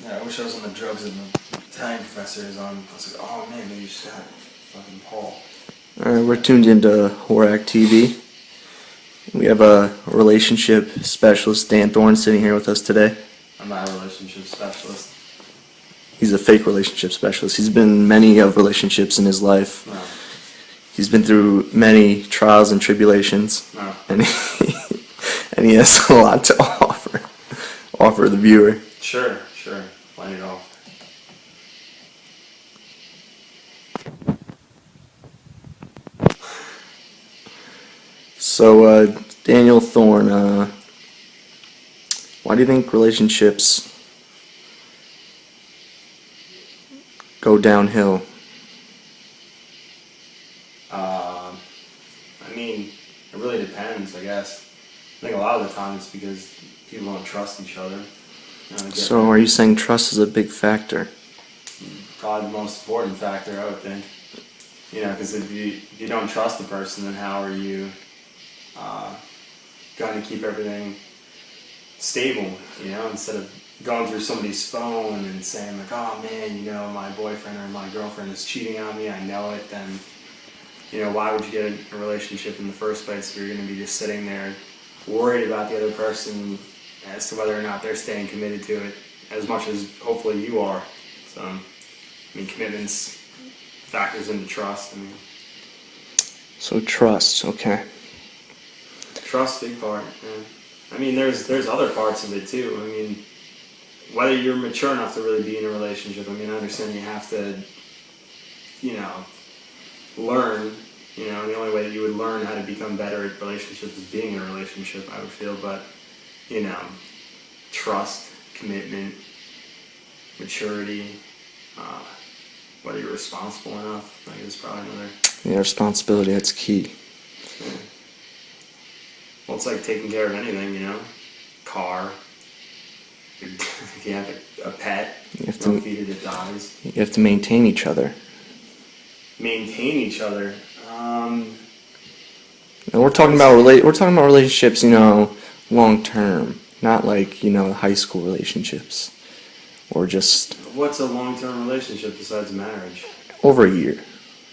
Yeah, I wish I was on the drugs that the Italian professor is on. I was like, oh man, maybe you should have fucking Paul. Alright, we're tuned into Horak TV. We have a relationship specialist, Dan Thorn, sitting here with us today. I'm not a relationship specialist. He's a fake relationship specialist. He's been in many of relationships in his life. No. He's been through many trials and tribulations. No. And he has a lot to offer the viewer. Sure. Plenty to offer. So, Daniel Thorn, why do you think relationships go downhill? I mean, it really depends, I guess. I think a lot of the time it's because people don't trust each other. So, are you saying trust is a big factor? Probably the most important factor, I would think. Because if you don't trust the person, then how are you going to keep everything stable? Instead of going through somebody's phone and saying like, oh man, my boyfriend or my girlfriend is cheating on me, I know it, then why would you get a relationship in the first place if you're going to be just sitting there worried about the other person as to whether or not they're staying committed to it as much as hopefully you are. So, commitments factors into trust. So trust, okay. Trust, big part. Yeah. There's other parts of it too. Whether you're mature enough to really be in a relationship. I understand you have to, learn. The only way that you would learn how to become better at relationships is being in a relationship, I would feel. But, trust, commitment, maturity, whether you're responsible enough, I think is probably another. Yeah, responsibility, that's key. Yeah. Well, it's like taking care of anything, car. If you have a pet, you have don't to feed it, it dies. You have to maintain each other. Maintain each other. And we're talking about relationships, long term, not like high school relationships, or just. What's a long-term relationship besides marriage? Over a year.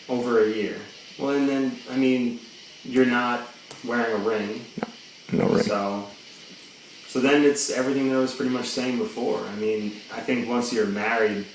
Over a year. Well, and then you're not wearing a ring. No ring. So then it's everything that I was pretty much saying before. I think once you're married,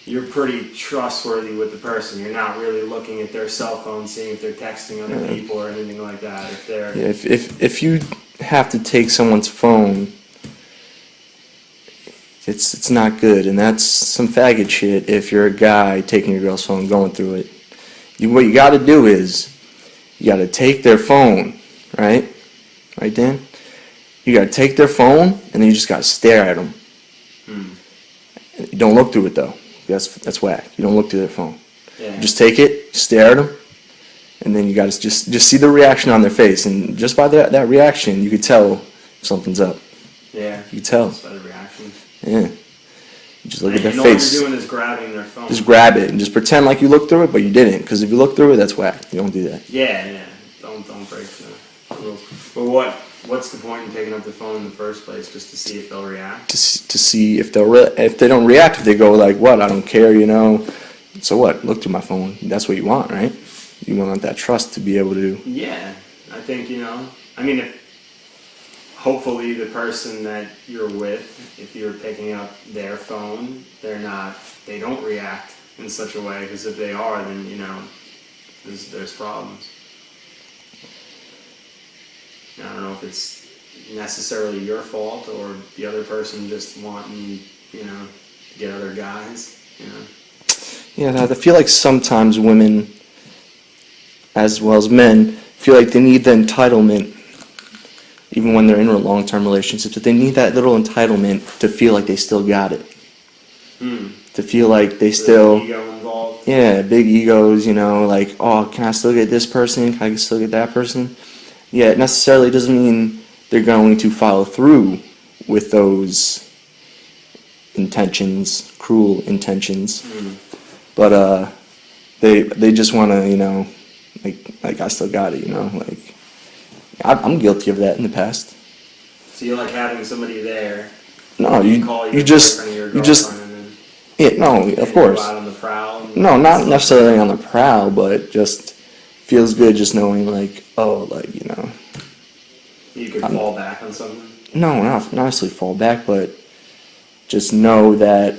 you're pretty trustworthy with the person. You're not really looking at their cell phone, seeing if they're texting other people or anything like that. If you have to take someone's phone, it's not good, and that's some faggot shit. If you're a guy taking your girl's phone, going through it, what you got to do is you got to take their phone, right, Dan? You got to take their phone, and then you just got to stare at them. You don't look through it though. That's whack. You don't look through their phone. Yeah. You just take it, stare at them, and then you got to just see the reaction on their face, and just by that reaction, you could tell if something's up. Yeah. You could tell. Just by the reaction. Yeah. You just look at their and face. all you're doing is grabbing their phone. Just grab it and just pretend like you looked through it, but you didn't. Because if you look through it, that's whack. You don't do that. Yeah. Don't break the rules. But what's the point in taking up the phone in the first place? Just to see if they'll react? To see if if they don't react, if they go like, what, I don't care, So what? Look through my phone. That's what you want, right? You want that trust to be able to. Yeah. I think, hopefully the person that you're with, if you're picking up their phone, they don't react in such a way, because if they are, then, there's problems. I don't know if it's necessarily your fault or the other person just wanting, to get other guys, Yeah, I feel like sometimes women, as well as men, feel like they need the entitlement, even when they're in long-term relationships, that they need that little entitlement to feel like they still got it. To feel like they still. Ego involved. Yeah, big egos, like, oh, can I still get this person? Can I still get that person? Yeah, it necessarily doesn't mean they're going to follow through with those intentions, cruel intentions. But they just want to, like I still got it, like I'm guilty of that in the past. So you like having somebody there. No, you your just boyfriend or your You just, girlfriend and yeah, no, then of you course. go out on the prowl. And No, not stuff. necessarily on the prowl, but just feels good just knowing, like, oh, like, you know. You could fall back on something. No, not necessarily fall back, but just know that,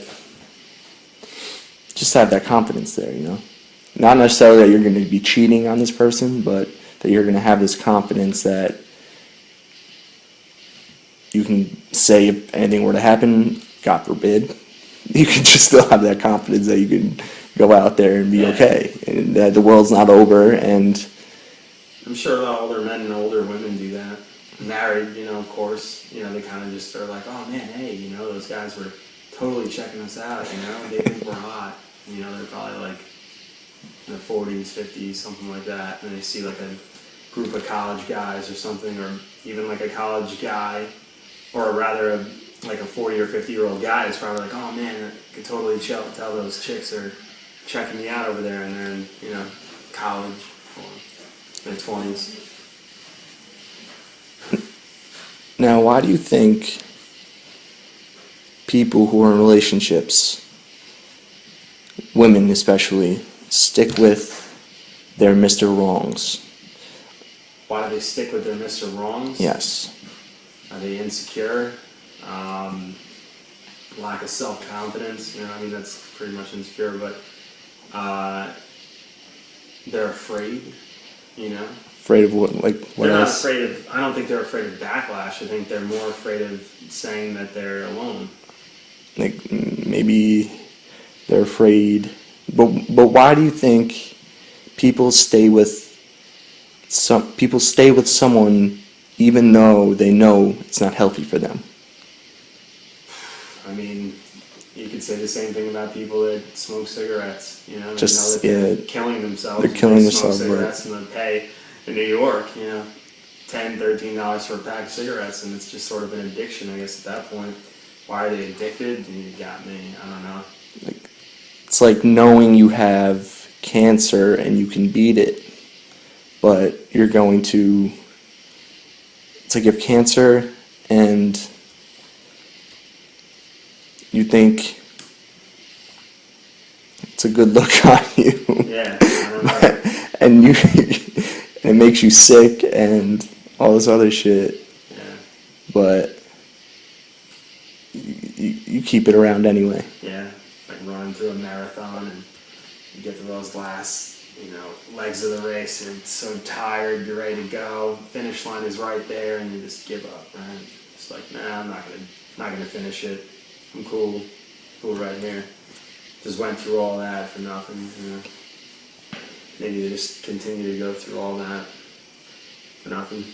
just have that confidence there, you know. Not necessarily that you're going to be cheating on this person, but that you're going to have this confidence that you can say if anything were to happen, God forbid, you can just still have that confidence that you can go out there and be okay, and that the world's not over. And I'm sure a lot of older men and older women do that. Married, of course, they kind of just are like, oh man, hey, those guys were totally checking us out, they think we're hot. They're probably like in their 40s, 50s, something like that, and they see like a group of college guys or something, or even like a college guy, or rather like a 40 or 50-year-old guy is probably like, oh man, I could totally tell those chicks are checking me out over there, and they're in, college or their 20s. now, why do you think people who are in relationships, women especially, stick with their Mr. Wrongs? Why do they stick with their Mr. Wrongs? Yes. Are they insecure? Lack of self-confidence? That's pretty much insecure, but they're afraid, Afraid of what? Like what They're not else? afraid of, I don't think they're afraid of backlash. I think they're more afraid of saying that they're alone. Like maybe they're afraid. But why do you think people stay with someone even though they know it's not healthy for them? You could say the same thing about people that smoke cigarettes. They know Just that they're killing themselves. they're killing they themselves. Smoke cigarettes and they pay in New York, $10, $13 for a pack of cigarettes, and it's just sort of an addiction, I guess, at that point. Why are they addicted? You got me. I don't know. It's like knowing you have cancer and you can beat it, but you're going to. It's like you have cancer and you think it's a good look on you. Yeah, I don't know. and it makes you sick and all this other shit. Yeah. But you keep it around anyway. Yeah, like running through a marathon and you get to those last, legs of the race and you're so tired, you're ready to go. Finish line is right there and you just give up, right? It's like, nah, I'm not gonna finish it. I'm cool right here. Just went through all that for nothing, Maybe they just continue to go through all that for nothing.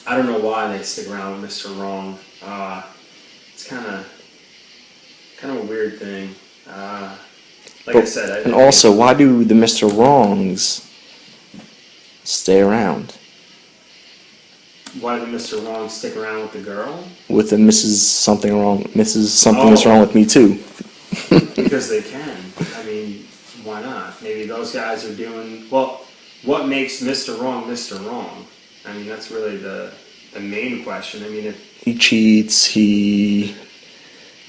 I don't know why they stick around with Mr. Wrong. It's kind of a weird thing. I said, and also, why do the Mr. Wrongs stay around? Why did Mr. Wrong stick around with the girl? With the Mrs. Something Wrong. Mrs. Something is wrong with me too. Because they can. Why not? Maybe those guys are doing well. What makes Mr. Wrong Mr. Wrong? That's really the main question. If He cheats. He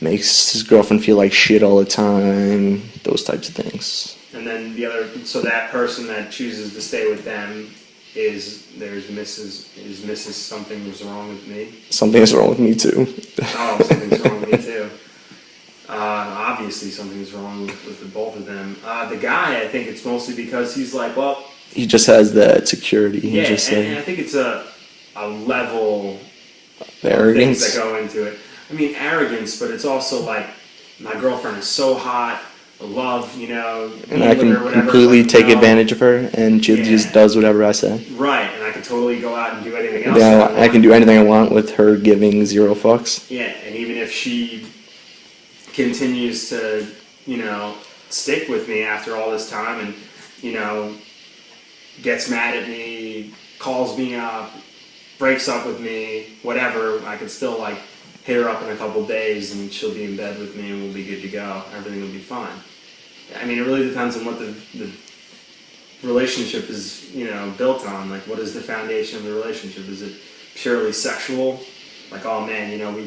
makes his girlfriend feel like shit all the time. Those types of things. and then so that person that chooses to stay with them is Mrs. Something was wrong with me. Something is wrong with me too. Oh, something's wrong with me too. Obviously, something's wrong with the both of them. The guy, I think it's mostly because he's like, well, He just has that security. yeah, and I think it's a level the of arrogance things that go into it. Arrogance, but it's also like my girlfriend is so hot. I love, and I can completely take advantage of her, and she just does whatever I say. Right, and I can totally go out and do anything else. Yeah, I can do anything I want with her giving zero fucks. Yeah, and even if she continues to, stick with me after all this time and, gets mad at me, calls me up, breaks up with me, whatever, I could still, hit her up in a couple days and she'll be in bed with me and we'll be good to go. Everything will be fine. It really depends on what the relationship is, built on. What is the foundation of the relationship? Is it purely sexual? Oh man, we